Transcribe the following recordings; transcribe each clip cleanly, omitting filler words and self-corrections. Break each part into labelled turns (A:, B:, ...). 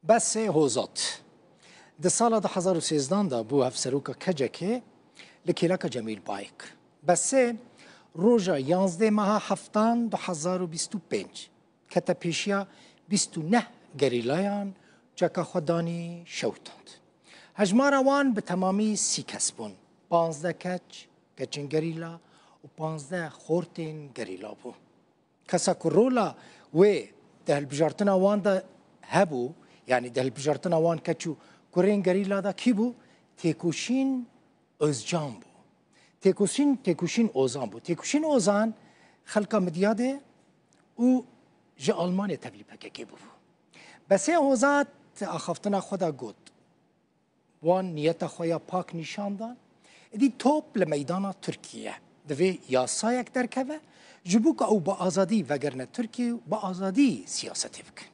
A: بس هوزات د سال 2013 دا بو افسروکا کجکه لکیلاک جمیل بایک بس روژا 11 ماه هفتان 2025 کتا پیشیا 29 گریلایان جکا خودانی شوتند هجمار وان به تمامی 30 کس بون 15 کچن گریلا و 15 خورتین گریلا بو کسا کرولا و ده بجارتنا وان دا هبو yani del bijartına wan keçu kuren gerila da ki bu Tekuşin Özcan bu. Tekuşin Ozan bu. Tekuşin Ozan halka medyade u ji Almanya tevli pekeke bu. Bese Ozat axaftına xoda got. Wan niyeta xoya pak nişanda edi top le meydana Türkiye. Deve yasayak derkeve jibuka u ba azadi vegerne Türkiye ba azadi siyaseti bikin.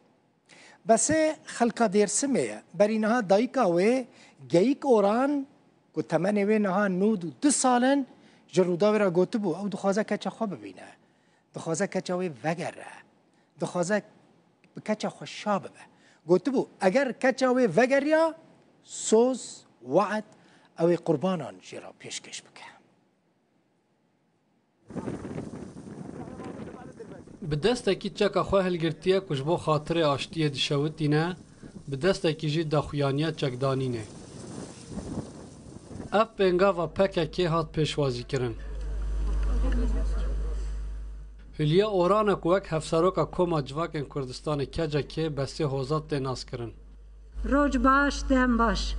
A: بس خلقا دیرسمه بری نها دایکا و گیک اوران کو تمنه و نها 92 سالن جرودا ورا گوتبو او دخوازه کچا خو ببینه دخوازه کچا و وگره دخوازه کچا خو شابه گوتبو اگر کچا و وگریا سوز وعد او قربانان جرا پیشکش بکه
B: به دستکی چکا خواه هلگرتیه کش بو خاطر آشتیه دشوتی نه به دستکی جی داخویانیه چکدانی نه اف پنگا و پکه که هات پیشوازی کرن هلیه اورانه کوک هفساروکا کوما جواکن کردستان کجا که بسی حوزات دیناس کرن
C: روج باش دم باش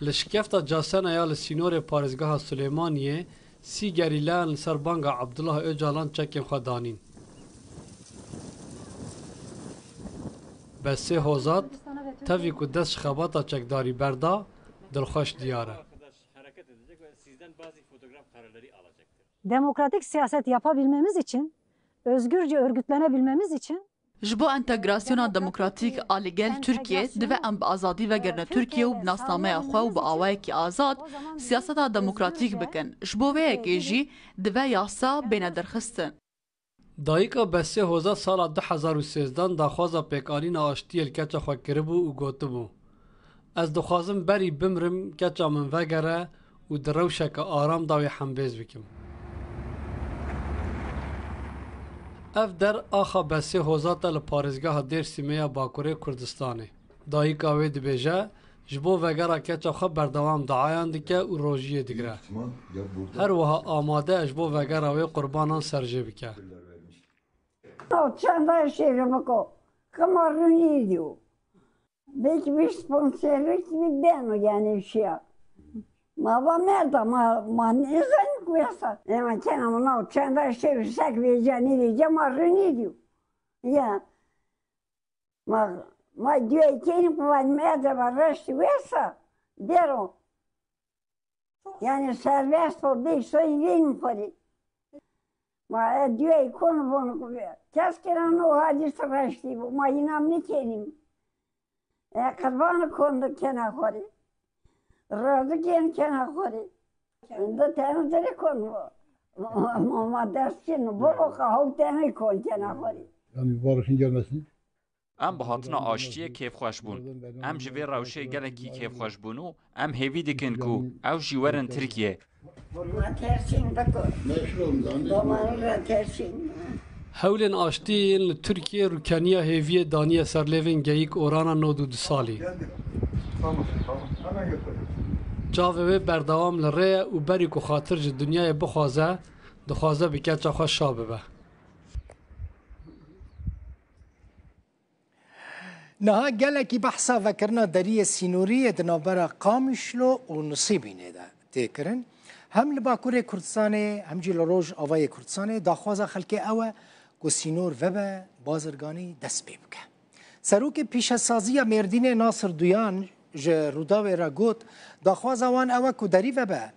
B: لشکفتا جاسن یا لسینور پارزگاه سلیمانیه سی گریلان لسر بانگا عبدالله اوجالان چکیم خدانین بسه حوزات تاوی که دست خباتا چکداری بردا دلخوش دیاره
C: Demokratik siyaset yapabilmemiz için, özgürce örgütlenebilmemiz için
D: ji bo entegrasyona demokratîk a li gel Tirkiye divê em bi azadî vegerine Tirkiye û bi nasnameya xwe û bi awayekî azad siyaseta demokratîk bikin. Ji bo vê yekê jî divê yasa bêne derxistin.
B: Dayika Besê Hoza sala 2013 daxwaza pêkanîna aştiyê li keça xwe kiribû û gotibû. Ez dixwazim berî bimrim keça min vegere û di rewşeke aram da wê hembêz bikim. Ev der axa Besê Hoza te li parêzgeha Dêrsimê ya Bakurê Kurdistanê. Dayika wê dibêje ji bo vegera keça xwe berdewam daeyan dike û rojiyê digire. Her wiha amade ji bo vegera wê qurbanan serjê bike.
E: C'è scemo come riunidio. Vedi mi sponsoristi mi danno gli anni scia. Ma va merda, ma ne sai questa? Ma c'è no, c'è da scemo, sai che vi già ne ma riunidio. Ya. Ma due tieni per merda, ma resti questa. Vero? Yani serbest ol, bir şey değil mi pari? Ma diyor konu bunu kuruyor. Kesken o hadis resti bu. Ma inam ne kelim. Kurbanı kondu kenar kori. Razı kenar kori. Da temizleri konu. Ma dersin bu o kahu temiz kon kenar kori.
F: Yani barışın gelmesini.
G: Em bi hatina aştiye kêfxweş bûn. Em ji vê rewşê gelekî kêfxweş bûn û em hêvî dikin ku ew jî werin Tirkiye.
B: Hewlên aştiyên li Tirkiye rûkeniya hêviyê daniye ser lêvên geyîk orana 92 salî. Çavê wê berdewam li rê ye û berî ku xatir ji dunyayê bixwaze, dixwaze bi keça xwe şa bibe.
A: نها gelekî behsa vekirina deriyê sînoriyê di navbera Qamişlo û Nisêbînê de tê kirin. Hem li Bakurê Kurdistanê hem jî li roj avayê Kurdistanê daxwaza xelkê ew e ku sînor vebe bazirganî dest pê bike. Serokê pîşesaziya Mêrdînê Nasir Duyan ji Rûdawê re got daxwaza wan ew e ku derî vebe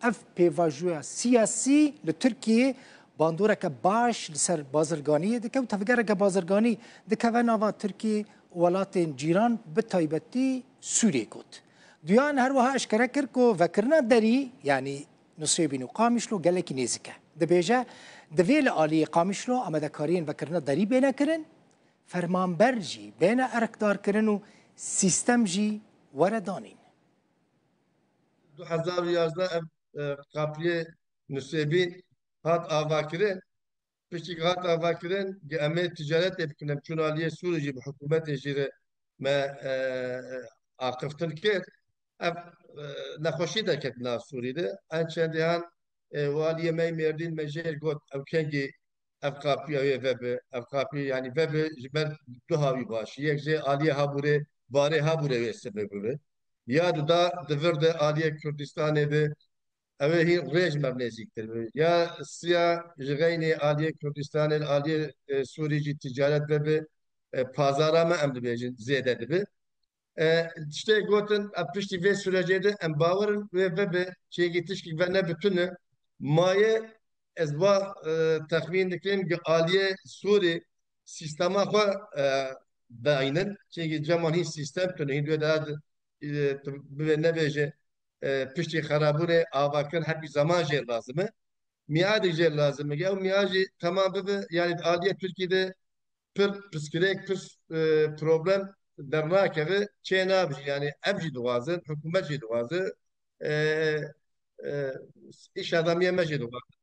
A: ev pêvajoya siyasî li Tirkiyê bandoreke baş li ser bazirganiyê dike û tevgereke bazirganî dikeve nava Tirkiyê welatên cîran bi taybetî Sûriyê got. Duyan her wiha eşkere kir ku vekirina derî yanî Nisêbîn û Qamişlo gelekî nêzik e. Dibêje دوی لعالی قامشلو آمده کارین وکرنه داری بینه کرن فرمانبر جی بینه ارکدار کرن و سیستم جی وردانین
F: 2011 قاپیه نسبین هات آواکرین پشتی هات آواکرین که امه تجارت بکنم چون علیه سوری به حکومت جیره ما عاقفتن کرد نخوشی دکت ناف سوریده انچندی هن والیه می مردین مجیر گفت او کنگی اف قاپی اوی وب اف قاپی yani web جبر دو هاوی باش یک جه عالیه هابوره باره هابوره ویسته ببوره یا da دورده عالیه کردستانه به اوه هی ریج مبنزیکتر یا سیا جغینی عالیه کردستانه عالیه سوری جی تجارت به pazara mı emdi bejin ziyade be işte goten pişti ve sürece de em bavarın ve şey getiş ki ve ne bütünü maye ez va tahmin dikin ki aliye Suri sistema xwe dayının çünkü cemani sistem tünü hindü da ne beje pişti xarabure avakin her bir zaman jel lazımı miadi jel lazımı ya miadi tamam be yani aliye Türkiye'de psikolojik problem dernakevi çe nabji yani evji duazı hükümetçi duazı iş adamıya mecid duazı